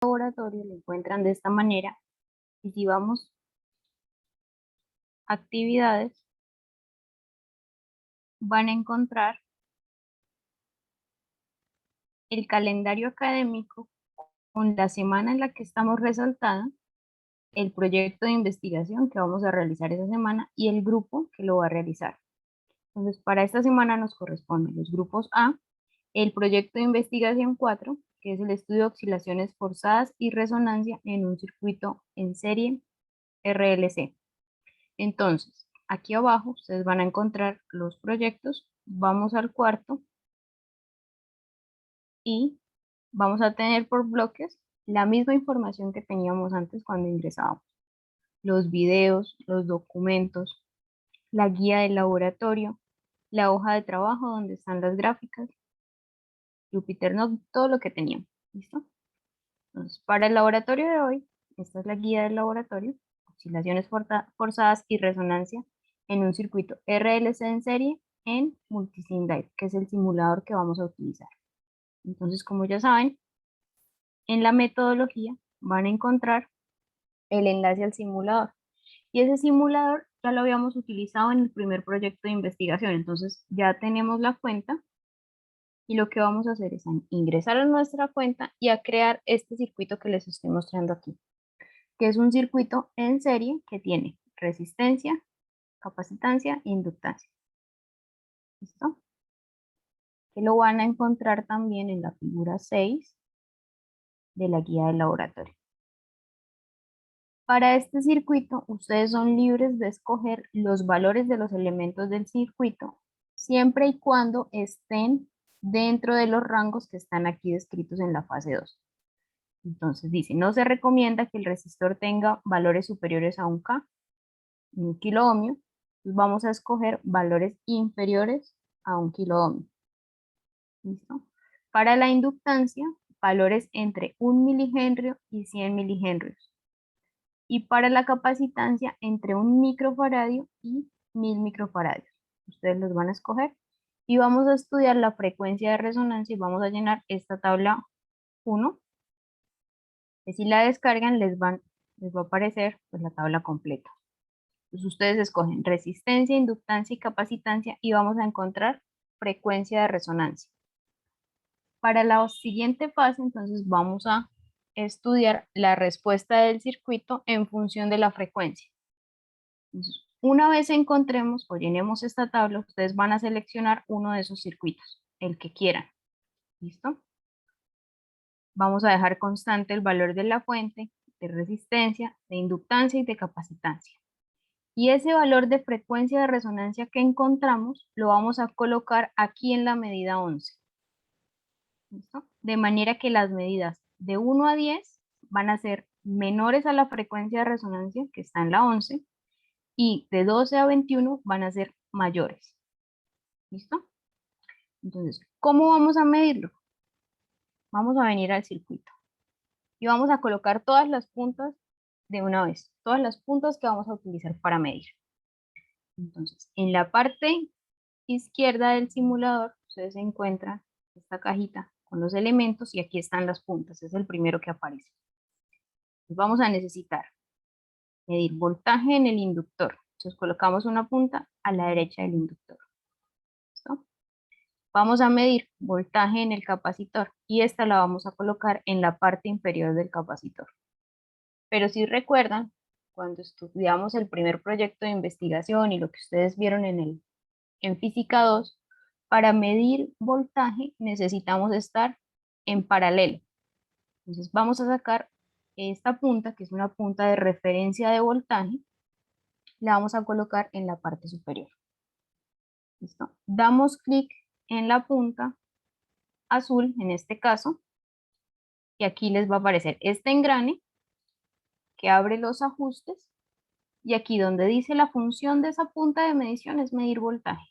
Laboratorio lo encuentran de esta manera y si vamos a actividades van a encontrar el calendario académico con la semana en la que estamos resaltada, el proyecto de investigación que vamos a realizar esa semana y el grupo que lo va a realizar. Entonces, para esta semana nos corresponden los grupos A, el proyecto de investigación 4, que es el estudio de oscilaciones forzadas y resonancia en un circuito en serie RLC. Entonces, aquí abajo ustedes van a encontrar los proyectos. Vamos al cuarto y vamos a tener por bloques la misma información que teníamos antes cuando ingresábamos. Los videos, los documentos, la guía del laboratorio, la hoja de trabajo donde están las gráficas, Jupyter Notebook, todo lo que teníamos. ¿Listo? Entonces, para el laboratorio de hoy, esta es la guía del laboratorio, oscilaciones forzadas y resonancia en un circuito RLC en serie en Multisim Live, que es el simulador que vamos a utilizar. Entonces, como ya saben, en la metodología van a encontrar el enlace al simulador. Y ese simulador ya lo habíamos utilizado en el primer proyecto de investigación. Entonces, ya tenemos la cuenta y lo que vamos a hacer es ingresar a nuestra cuenta y a crear este circuito que les estoy mostrando aquí, que es un circuito en serie que tiene resistencia, capacitancia e inductancia. ¿Listo? Que lo van a encontrar también en la figura 6 de la guía del laboratorio. Para este circuito, ustedes son libres de escoger los valores de los elementos del circuito, siempre y cuando estén dentro de los rangos que están aquí descritos en la fase 2. Entonces dice, no se recomienda que el resistor tenga valores superiores a 1K, 1 kilo-ohmio. Entonces vamos a escoger valores inferiores a 1 kilo-ohmio. ¿Listo? Para la inductancia, valores entre 1 mH y 100 mH. Y para la capacitancia, entre 1 microfaradio y 1000 microfaradios. Ustedes los van a escoger. Y vamos a estudiar la frecuencia de resonancia y vamos a llenar esta tabla 1. Que si la descargan les va a aparecer pues, la tabla completa. Entonces ustedes escogen resistencia, inductancia y capacitancia y vamos a encontrar frecuencia de resonancia. Para la siguiente fase, entonces vamos a estudiar la respuesta del circuito en función de la frecuencia. Entonces, una vez encontremos o llenemos esta tabla, ustedes van a seleccionar uno de esos circuitos, el que quieran. ¿Listo? Vamos a dejar constante el valor de la fuente, de resistencia, de inductancia y de capacitancia. Y ese valor de frecuencia de resonancia que encontramos lo vamos a colocar aquí en la medida 11. ¿Listo? De manera que las medidas de 1 a 10 van a ser menores a la frecuencia de resonancia que está en la 11 y de 12 a 21 van a ser mayores. ¿Listo? Entonces, ¿cómo vamos a medirlo? Vamos a venir al circuito y vamos a colocar todas las puntas de una vez, todas las puntas que vamos a utilizar para medir. Entonces, en la parte izquierda del simulador, ustedes encuentran esta cajita con los elementos y aquí están las puntas, es el primero que aparece. Entonces, vamos a necesitar medir voltaje en el inductor. Entonces colocamos una punta a la derecha del inductor. ¿Listo? Vamos a medir voltaje en el capacitor y esta la vamos a colocar en la parte inferior del capacitor. Pero si recuerdan, cuando estudiamos el primer proyecto de investigación y lo que ustedes vieron en Física 2, para medir voltaje necesitamos estar en paralelo. Entonces vamos a sacar esta punta, que es una punta de referencia de voltaje, la vamos a colocar en la parte superior. ¿Listo? Damos clic en la punta azul, en este caso, y aquí les va a aparecer este engrane que abre los ajustes y aquí donde dice la función de esa punta de medición es medir voltaje.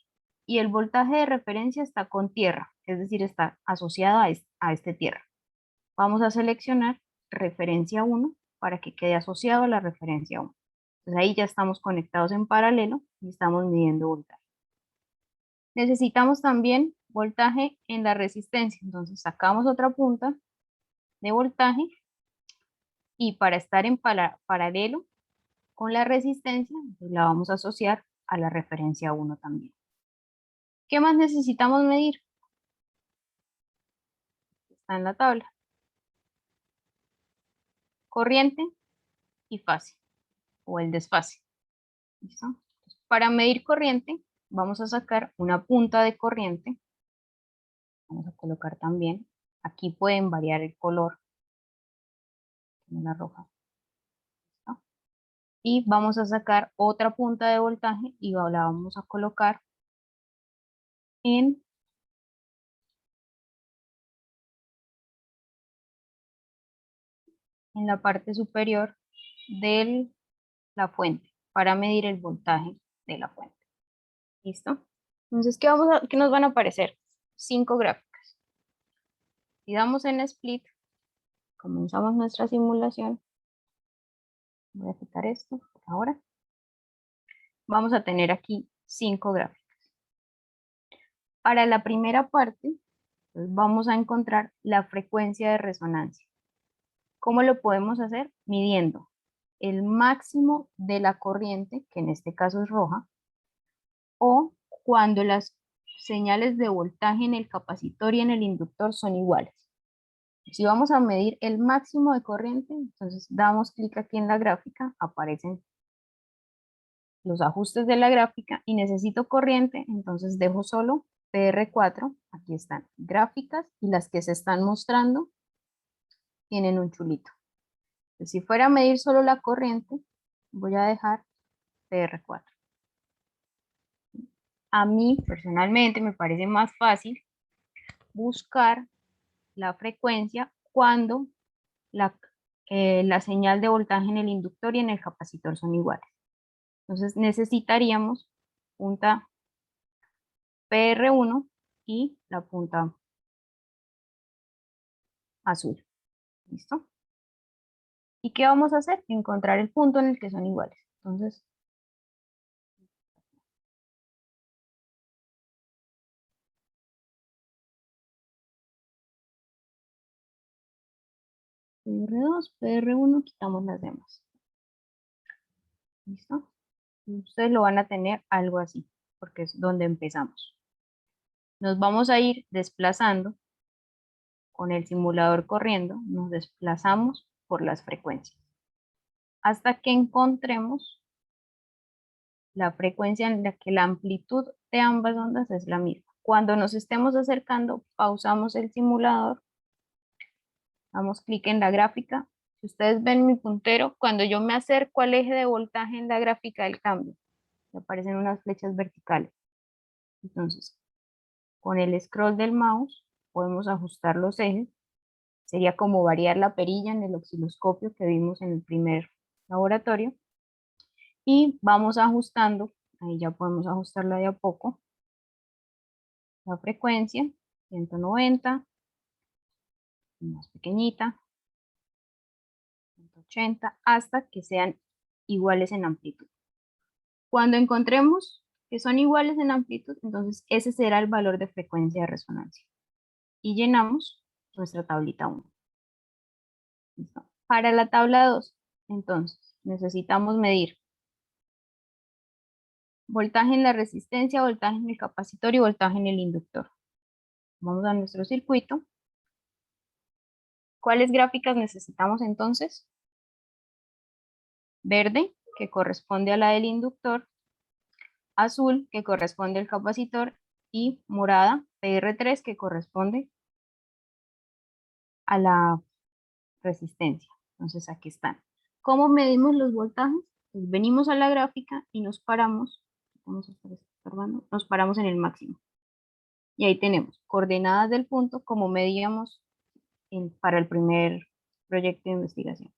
Y el voltaje de referencia está con tierra, es decir, está asociado a este tierra. Vamos a seleccionar referencia 1 para que quede asociado a la referencia 1. Entonces ahí ya estamos conectados en paralelo y estamos midiendo voltaje. Necesitamos también voltaje en la resistencia, entonces sacamos otra punta de voltaje Y para estar en paralelo con la resistencia, pues la vamos a asociar a la referencia 1 también. ¿Qué más necesitamos medir? Está en la tabla. Corriente y fase, o el desfase. ¿Listo? Entonces, para medir corriente, vamos a sacar una punta de corriente. Vamos a colocar también. Aquí pueden variar el color, como la roja. ¿Listo? Y vamos a sacar otra punta de voltaje y la vamos a colocar en la parte superior de la fuente para medir el voltaje de la fuente. ¿Listo? Entonces, ¿qué nos van a aparecer? 5 gráficas. Si damos en split, comenzamos nuestra simulación. Voy a quitar esto por ahora. Vamos a tener aquí 5 gráficas. Para la primera parte, pues vamos a encontrar la frecuencia de resonancia. ¿Cómo lo podemos hacer? Midiendo el máximo de la corriente, que en este caso es roja, o cuando las señales de voltaje en el capacitor y en el inductor son iguales. Si vamos a medir el máximo de corriente, entonces damos clic aquí en la gráfica, aparecen los ajustes de la gráfica y necesito corriente, entonces dejo solo PR4, aquí están gráficas y las que se están mostrando tienen un chulito. Entonces, si fuera a medir solo la corriente, voy a dejar PR4. A mí personalmente me parece más fácil buscar la frecuencia cuando la señal de voltaje en el inductor y en el capacitor son iguales. Entonces necesitaríamos punta PR1 y la punta azul. ¿Listo? ¿Y qué vamos a hacer? Encontrar el punto en el que son iguales. Entonces, PR2, PR1, quitamos las demás. ¿Listo? Ustedes lo van a tener algo así, porque es donde empezamos. Nos vamos a ir desplazando con el simulador corriendo, nos desplazamos por las frecuencias hasta que encontremos la frecuencia en la que la amplitud de ambas ondas es la misma. Cuando nos estemos acercando, pausamos el simulador, damos clic en la gráfica. Si ustedes ven mi puntero, cuando yo me acerco al eje de voltaje en la gráfica del cambio, me aparecen unas flechas verticales. Entonces, con el scroll del mouse podemos ajustar los ejes. Sería como variar la perilla en el osciloscopio que vimos en el primer laboratorio. Y vamos ajustando, ahí ya podemos ajustarla de a poco, la frecuencia, 190, más pequeñita, 180, hasta que sean iguales en amplitud. Cuando encontremos que son iguales en amplitud, entonces ese será el valor de frecuencia de resonancia. Y llenamos nuestra tablita 1. ¿Listo? Para la tabla 2, entonces, necesitamos medir voltaje en la resistencia, voltaje en el capacitor y voltaje en el inductor. Vamos a nuestro circuito. ¿Cuáles gráficas necesitamos entonces? Verde, que corresponde a la del inductor, azul, que corresponde al capacitor, y morada, PR3, que corresponde a la resistencia. Entonces aquí están. ¿Cómo medimos los voltajes? Pues venimos a la gráfica y nos paramos, nos paramos en el máximo. Y ahí tenemos coordenadas del punto como medíamos para el primer proyecto de investigación.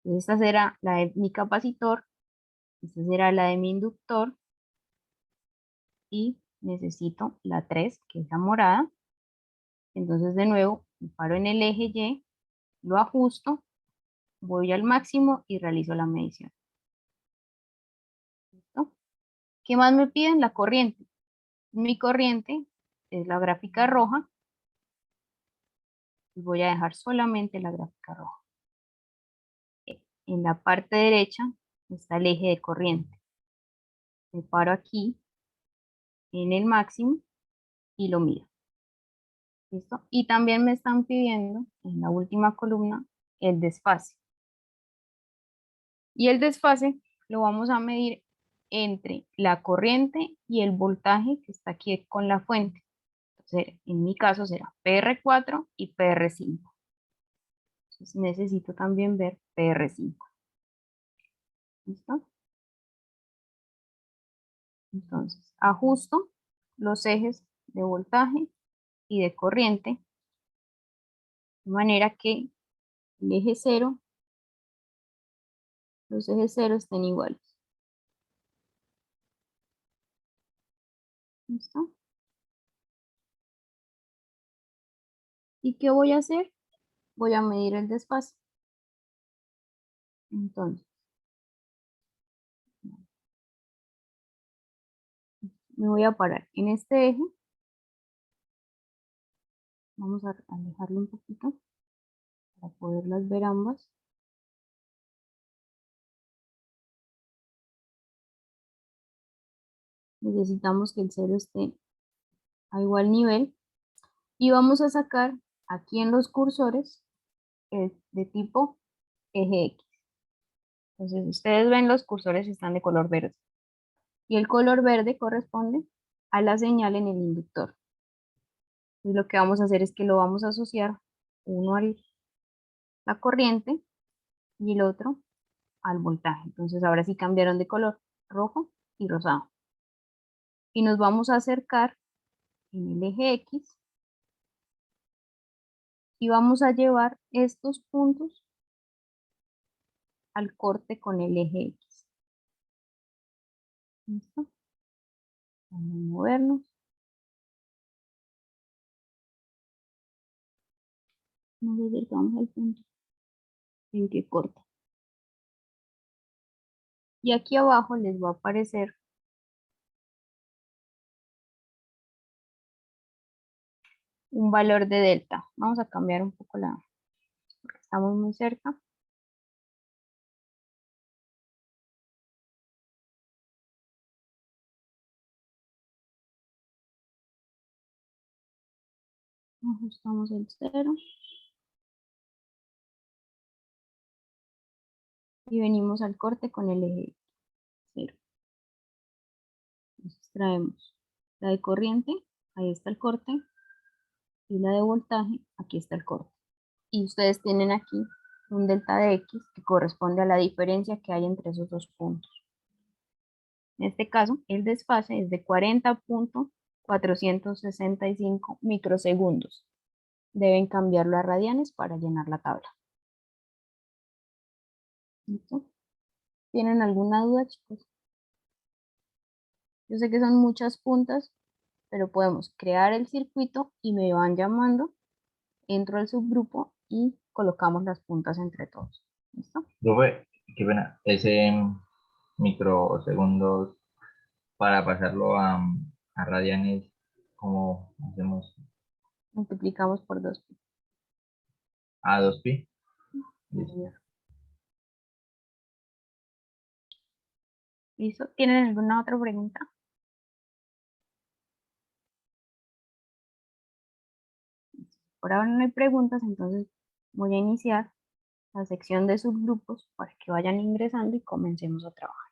Entonces esta será la de mi capacitor, esta será la de mi inductor y necesito la 3, que es la morada. Entonces de nuevo me paro en el eje Y, lo ajusto, voy al máximo y realizo la medición. ¿Listo? ¿Qué más me piden? La corriente. Mi corriente es la gráfica roja y voy a dejar solamente la gráfica roja. en la parte derecha está el eje de corriente. Me paro aquí en el máximo y lo miro. ¿Listo? Y también me están pidiendo en la última columna el desfase. Y el desfase lo vamos a medir entre la corriente y el voltaje que está aquí con la fuente. Entonces, en mi caso será PR4 y PR5. Entonces necesito también ver PR5. ¿Listo? Entonces, ajusto los ejes de voltaje y de corriente de manera que el eje 0, los ejes 0 estén iguales. ¿Listo? ¿Y qué voy a hacer? Voy a medir el desfase. Entonces, me voy a parar en este eje. Vamos a alejarlo un poquito para poderlas ver ambas. Necesitamos que el 0 esté a igual nivel. Y vamos a sacar aquí en los cursores de tipo eje X. Entonces, ustedes ven los cursores están de color verde. Y el color verde corresponde a la señal en el inductor. Entonces, lo que vamos a hacer es que lo vamos a asociar uno a la corriente y el otro al voltaje. Entonces, ahora sí cambiaron de color, rojo y rosado. Y nos vamos a acercar en el eje X y vamos a llevar estos puntos al corte con el eje X. ¿Listo? Vamos a movernos. Nos acercamos al punto en que corta. Y aquí abajo les va a aparecer un valor de delta. Vamos a cambiar un poco porque estamos muy cerca. Ajustamos el 0 y venimos al corte con el eje 0. Entonces traemos la de corriente, ahí está el corte, y la de voltaje, aquí está el corte. Y ustedes tienen aquí un delta de X que corresponde a la diferencia que hay entre esos dos puntos. En este caso, el desfase es de 40.465 microsegundos. Deben cambiarlo a radianes para llenar la tabla. ¿Listo? ¿Tienen alguna duda, chicos? Yo sé que son muchas puntas, pero podemos crear el circuito y me van llamando, entro al subgrupo y colocamos las puntas entre todos. ¿Listo? Profe, qué pena, ese microsegundos para pasarlo a radianes, ¿cómo hacemos? Multiplicamos por 2. A 2pi. Listo. ¿Listo? ¿Tienen alguna otra pregunta? Por ahora no hay preguntas, entonces voy a iniciar la sección de subgrupos para que vayan ingresando y comencemos a trabajar.